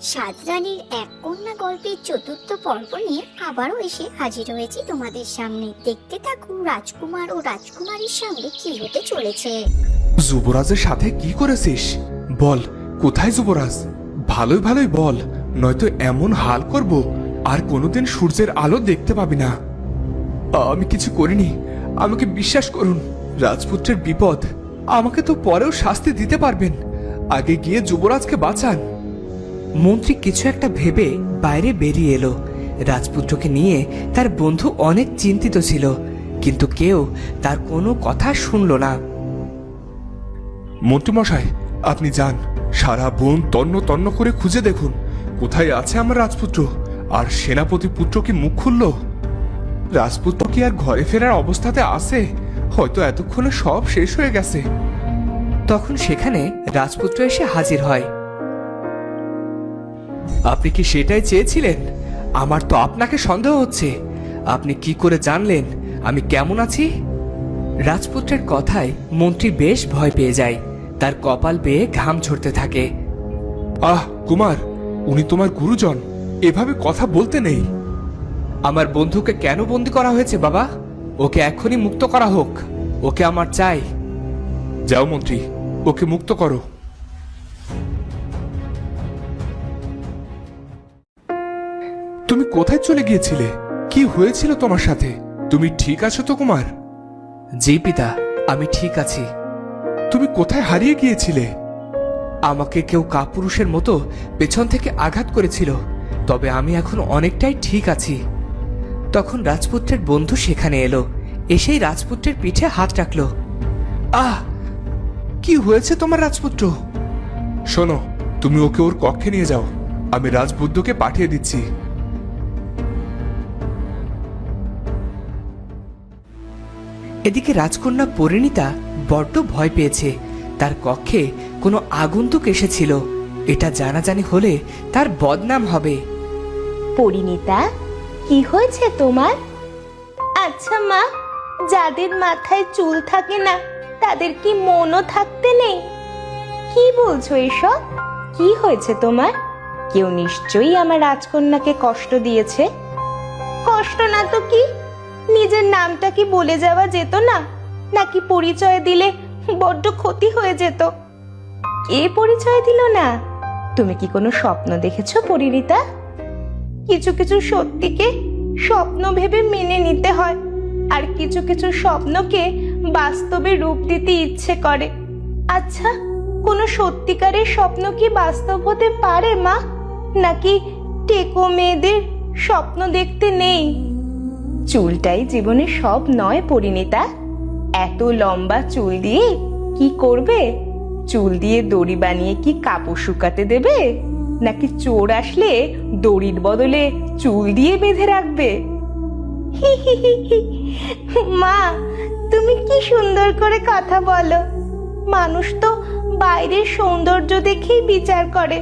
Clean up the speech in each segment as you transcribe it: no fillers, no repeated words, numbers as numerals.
সাত রানীর এক কন্যা গল্পের চতুর্থ পর্ব নিয়ে আবারও এসে হাজির হয়েছি তোমাদের সামনে। দেখতে থাকুন রাজকুমার ও রাজকুমারীর সঙ্গে কি হতে চলেছে। যুবরাজের সাথে কি করেছিস? বল, কোথায় যুবরাজ? ভালোই ভালোই বল, নয়তো এমন হাল করব আর কোনোদিন সূর্যের আলো দেখতে পাবি না। আমি কিছু করিনি, আমাকে বিশ্বাস করুন। রাজপুত্রের বিপদ, আমাকে তো পরেও শাস্তি দিতে পারবেন। আগে গিয়ে যুবরাজকে বাঁচান। মন্ত্রী কিছু একটা ভেবে বাইরে বেরিয়ে এলো। রাজপুত্রকে নিয়ে তার বন্ধু অনেক চিন্তিত ছিল, কিন্তু কেউ তার কোনো কথা শুনল না। মন্ত্রীমশাই, আপনি যান, সারা বন তন্ন তন্ন করে খুঁজে দেখুন কোথায় আছে আমার রাজপুত্র। আর সেনাপতি পুত্র কি মুখ খুলল? রাজপুত্র কি আর ঘরে ফেরার অবস্থাতে আছে? হয়তো এতক্ষণে সব শেষ হয়ে গেছে। তখন সেখানে রাজপুত্র এসে হাজির হয়। আপনি কি সেটাই চেয়েছিলেন? আমার তো আপনাকে সন্দেহ হচ্ছে। আপনি কি করে জানলেন আমি কেমন আছি? রাজপুত্রের কথায় মন্ত্রী বেশ ভয় পেয়ে যায়। তার কপাল বেয়ে ঘাম ঝরতে থাকে। আহ কুমার, উনি তোমার গুরুজন, এভাবে কথা বলতে নেই। আমার বন্ধুকে কেন বন্দি করা হয়েছে বাবা? ওকে এক্ষুনি মুক্ত করা হোক। ওকে আমার চাই। যাও মন্ত্রী, ওকে মুক্ত করো। তুমি কোথায় চলে গিয়েছিলে? কি হয়েছিল তোমার সাথে? তুমি ঠিক আছো তো কুমার? জি পিতা, আমি ঠিক আছি। তুমি কোথায় হারিয়ে গিয়েছিলে? আমাকে কেউ কাপুরুষের মতো পেছন থেকে আঘাত করেছিল, তবে আমি এখন অনেকটাই ঠিক আছি। তখন রাজপুত্রের বন্ধু সেখানে এলো, এসেই রাজপুত্রের পিঠে হাত রাখলো। আহ, কি হয়েছে তোমার রাজপুত্র? শোনো, তুমি ওকে ওর কক্ষে নিয়ে যাও, আমি রাজবুদ্ধকে পাঠিয়ে দিচ্ছি। এদিকে রাজকন্যা পরিণীতা বড্ড ভয় পেয়েছে। তার কক্ষে কোনো আগন্তুক এসেছিল। এটা জানাজানি হলে তার বদনাম হবে। পরিণীতা, কি হয়েছে তোমার? আচ্ছা মা, যাদের মাথায় চুল থাকে না তাদের কি মনও থাকতে নেই? কি বলছো এসব? কি হয়েছে তোমার? কেউ নিশ্চয়ই আমার রাজকন্যাকে কষ্ট দিয়েছে। কষ্ট না তো কি? নিজের নামটা কি বলে যাওয়া যেত না? নাকি পরিচয় দিলে বড্ড ক্ষতি হয়ে যেত? কে পরিচয় দিল না? তুমি কি কোনো স্বপ্ন দেখেছো পরিণীতা? কিছু কিছু সত্যিকে স্বপ্ন ভেবে মেনে নিতে হয়, আর কিছু কিছু স্বপ্নকে বাস্তবে রূপ দিতে ইচ্ছে করে। আচ্ছা, কোনো সত্যিকারের স্বপ্ন কি বাস্তব হতে পারে মা? নাকি টেকো মেয়েদের স্বপ্ন দেখতে নেই? চুলটাই জীবনে সব নয় পরিণীতা। এত লম্বা চুল দিয়ে কি করবে? চুল দিয়ে দড়ি বানিয়ে কি কাপড় শুকাতে দেবে? নাকি চোর আসলে দড়ির বদলে চুল দিয়ে বেঁধে রাখবে? মা, তুমি কি সুন্দর করে কথা বলো। মানুষ তো বাইরের সৌন্দর্য দেখেই বিচার করে,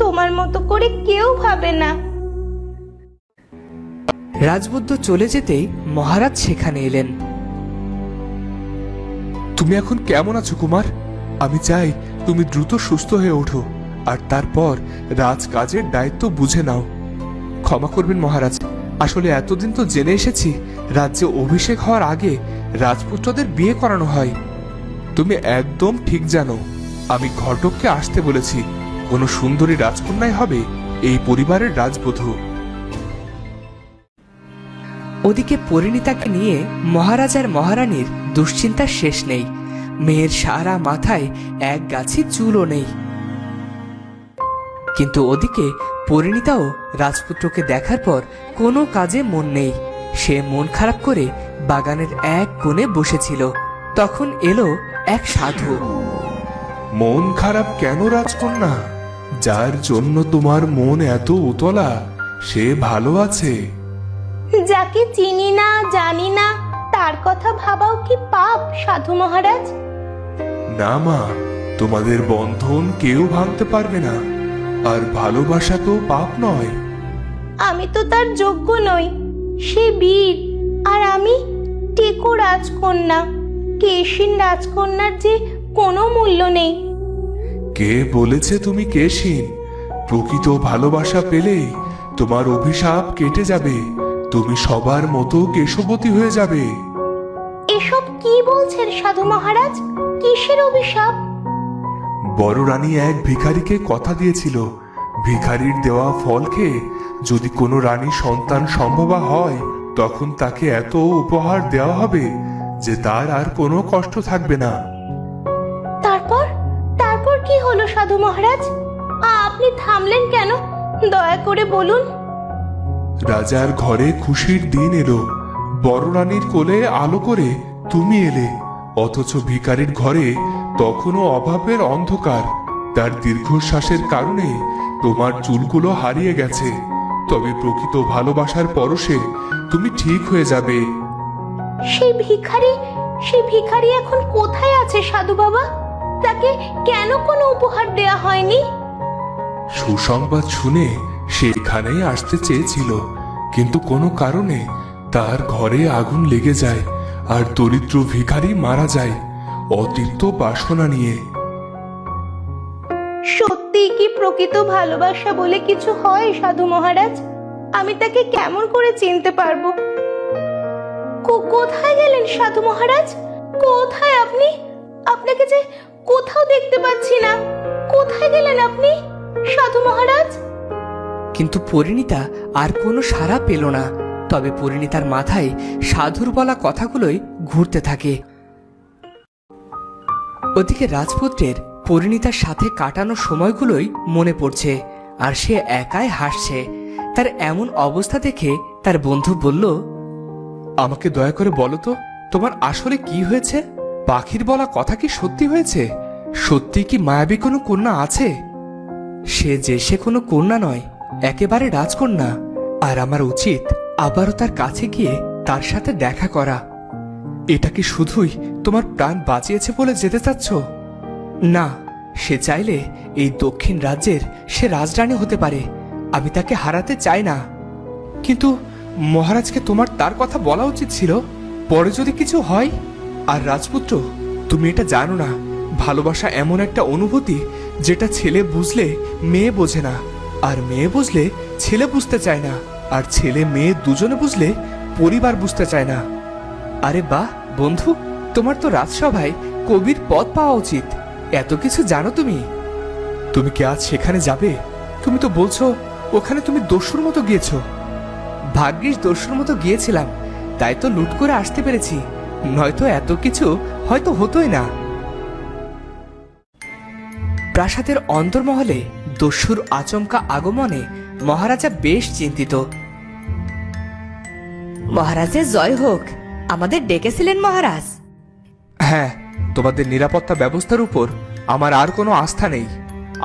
তোমার মতো করে কেউ ভাবে না। রাজবুদ্ধ চলে যেতেই মহারাজ সেখানে এলেন। তুমি এখন কেমন আছো কুমার? আমি চাই তুমি দ্রুত সুস্থ হয়ে ওঠো, আর তারপর রাজকাজের দায়িত্ব বুঝে নাও। ক্ষমা করবেন মহারাজ, আসলে এতদিন তো জেনে এসেছি রাজ্যে অভিষেক হওয়ার আগে রাজপুত্রদের বিয়ে করানো হয়। তুমি একদম ঠিক জানো, আমি ঘটককে আসতে বলেছি। কোনো সুন্দরী রাজকন্যাই হবে এই পরিবারের রাজবধূ। ওদিকে পরিণীতাকে নিয়ে মহারাজ আর মহারানীর দুশ্চিন্তার শেষ নেই। মেয়ের সারা মাথায় এক গাছি চুলও নেই। কিন্তু ওদিকে পরিণীতাও রাজপুত্রকে দেখার পর কোনো কাজে মন নেই। সে মন খারাপ করে বাগানের এক কোণে বসেছিল। তখন এলো এক সাধু। মন খারাপ কেন রাজকন্যা? যার জন্য তোমার মন এত উতলা সে ভালো আছে। যাকে চিনি না জানি না তার কথা ভাবাও কি পাপ সাধু মহারাজ? না মা, তোমাদের বন্ধন কেউ ভাঙতে পারবে না, আর ভালোবাসা তো পাপ নয়। আমি তো তার যোগ্য নই। সে বীর, আর আমি টেকো রাজকন্যা। কেশিন রাজকন্যার যে কোনো মূল্য নেই। কে বলেছে তুমি কেশিন? প্রকৃত ভালোবাসা পেলে তোমার অভিশাপ কেটে যাবে, তুমি সবার মতো কেশবতী হয়ে যাবে। এসব কি বলছেন সাধু মহারাজ? কিসের অভিশাপ? বড় রানী এক ভিখারিকে কথা দিয়েছিল, ভিখারির দেওয়া ফল খেয়ে যদি কোনো রানী সন্তান সম্ভবা হয় তখন তাকে এত উপহার দেওয়া হবে যে তার আর কোনো কষ্ট থাকবে না। তারপর তারপর কি হলো সাধু মহারাজ? আপনি থামলেন কেন? দয়া করে বলুন। রাজার ঘরে খুশির দিন এলো, বড় রানীর কোলে আলো করে তুমি এলে, অথচ ভিখারির ঘরে তখনও অভাবের অন্ধকার। তার দীর্ঘশ্বাসের কারণে তোমার চুলগুলো হারিয়ে গেছে, তবে প্রকৃত ভালোবাসার পরশে তুমি ঠিক হয়ে যাবে। সেই ভিখারি এখন কোথায় আছে সাধু বাবা? তাকে কেন কোনো উপহার দেয়া হয়নি? সুসংবাদ শুনে সেখানেই আসতে চেয়েছিল, কিন্তু কোনো কারণে তার ঘরে আগুন লেগে যায় আর দরিদ্র ভিখারি মারা যায় অতিরিক্ত বাসনা নিয়ে। সত্যি কি প্রকৃত ভালোবাসা বলে কিছু হয় সাধু মহারাজ? আমি তাকে কেমন করে চিনতে পারবো? কোথায় গেলেন সাধু মহারাজ? কোথায় আপনি? আপনাকে যে কোথাও দেখতে পাচ্ছি না। কোথায় গেলেন আপনি সাধু মহারাজ? কিন্তু পরিণীতা আর কোনো সাড়া পেল না। তবে পরিণীতার মাথায় সাধুর বলা কথাগুলোই ঘুরতে থাকে। ওদিকে রাজপুত্রের পরিণীতার সাথে কাটানো সময়গুলোই মনে পড়ছে, আর সে একাই হাসছে। তার এমন অবস্থা দেখে তার বন্ধু বলল, আমাকে দয়া করে বলো তো, তোমার আসলে কি হয়েছে? পাখির বলা কথা কি সত্যি হয়েছে? সত্যি কি মায়াবী কোনো কন্যা আছে? সে কোনো কন্যা নয়, একেবারে রাজকন্যা। আর আমার উচিত আবারও তার কাছে গিয়ে তার সাথে দেখা করা। এটা কি শুধুই তোমার প্রাণ বাঁচিয়েছে বলে যেতে চাচ্ছ? না, সে চাইলে এই দক্ষিণ রাজ্যের সে রাজরানী হতে পারে। আমি তাকে হারাতে চাই না। কিন্তু মহারাজকে তোমার তার কথা বলা উচিত ছিল, পরে যদি কিছু হয়। আর রাজপুত্র, তুমি এটা জানো না, ভালোবাসা এমন একটা অনুভূতি যেটা ছেলে বুঝলে মেয়ে বোঝে না, আর মেয়ে বুঝলে ছেলে বুঝতে চায় না, আর ছেলে মেয়ে দুজনে বুঝলে পরিবার বুঝতে চায় না। আরে বাহ বন্ধু, তোমার তো রাজসভায় কবির পদ পাওয়া উচিত। এত কিছু জানো তুমি। তুমি কি আজ সেখানে যাবে? তুমি তো বলছো ওখানে তুমি দস্যুর মতো গিয়েছো। ভাগ্যিস দস্যুর মতো গিয়েছিলাম, তাই তো লুট করে আসতে পেরেছি, নয়তো এত কিছু হয়তো হতোই না। প্রাসাদের অন্তর্মহলে দস্যুর আচমকা আগমনে মহারাজা বেশ চিন্তিত। মহারাজের জয় হোক। আমাদের ডেকেছিলেন মহারাজ? হ্যাঁ, তোমাদের নিরাপত্তা ব্যবস্থার উপর আমার আর কোনো আস্থা নেই।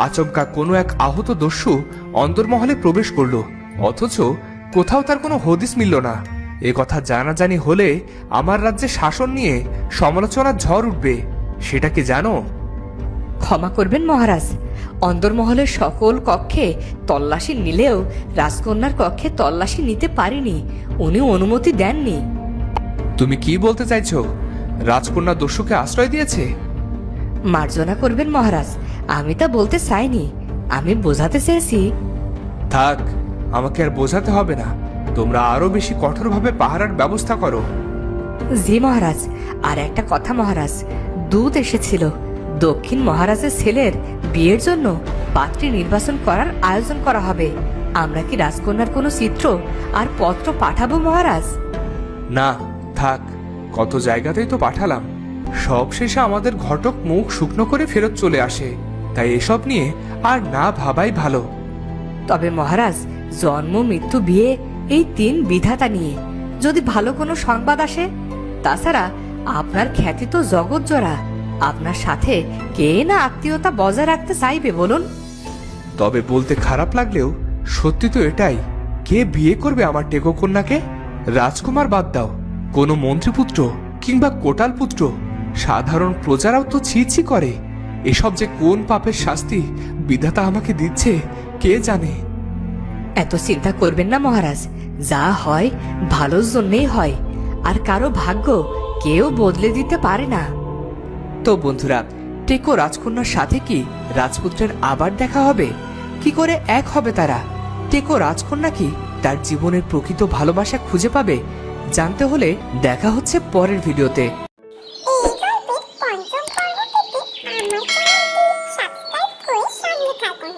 আচমকা কোনো এক আহত দস্যু অন্তর্মহলে প্রবেশ করলো, অথচ কোথাও তার কোনো হদিস মিলল না। এ কথা জানাজানি হলে আমার রাজ্যে শাসন নিয়ে সমালোচনার ঝড় উঠবে, সেটা কি জানো? ক্ষমা করবেন মহারাজ, অন্দরমহলের সকল কক্ষে তল্লাশি নিলেও রাজকন্যার কক্ষে তল্লাশি নিতে পারিনি। উনি অনুমতি দেননি। তুমি কি বলতে চাইছো? রাজকন্যা দস্যুকে আশ্রয় দিয়েছে? মার্জনা করবেন মহারাজ, আমি তা বলতে চাইনি, আমি বোঝাতে চেয়েছি। থাক, আমাকে আর বোঝাতে হবে না। তোমরা আরো বেশি কঠোরভাবে পাহারার ব্যবস্থা করো। জি মহারাজ। আর একটা কথা মহারাজ, দূত এসেছিল। দক্ষিণ মহারাজের ছেলের বিয়ের জন্য পাত্রী নির্বাচন করার আয়োজন করা হবে। আমরা কি রাজকন্যার কোনো চিত্র আর পত্র পাঠাবো মহারাজ? না, থাক, কত জায়গাতেই তো পাঠালাম। সব শেষে আমাদের ঘটক মুখ শুকনো করে ফেরত চলে আসে, তাই এসব নিয়ে আর না ভাবাই ভালো। তবে মহারাজ, জন্ম মৃত্যু বিয়ে এই তিন বিধাতা নিয়ে যদি ভালো কোনো সংবাদ আসে, তাছাড়া আপনার খ্যাতি তো জগৎ জোড়া। আপনার সাথে কে না আত্মীয়তা বজায় রাখতে চাইবে বলুন? তবে বলতে খারাপ লাগলেও সত্যি তো এটাই। কে বিয়ে করবে আমার টেকো কন্যাকে? রাজকুমার বাদ দাও, কোনো মন্ত্রীপুত্র কিংবা কোটাল পুত্র, সাধারণ প্রজারাও তো ছি ছি করে। এসব যে কোন পাপের শাস্তি বিধাতা আমাকে দিচ্ছে কে জানে। এত চিন্তা করবেন না মহারাজ, যা হয় ভালোর জন্যই হয়, আর কারো ভাগ্য কেউ বদলে দিতে পারে না। তো বন্ধুরা, টেকো রাজকন্যার সাথে কি রাজপুত্রের আবার দেখা হবে? কি করে এক হবে তারা? টেকো রাজকন্যা কি তার জীবনের প্রকৃত ভালোবাসা খুঁজে পাবে? জানতে হলে দেখা হচ্ছে পরের ভিডিওতে। এই গল্পের পঞ্চম পর্ব পেতে আমার চ্যানেলটি সাবস্ক্রাইব করে সঙ্গে থাকুন।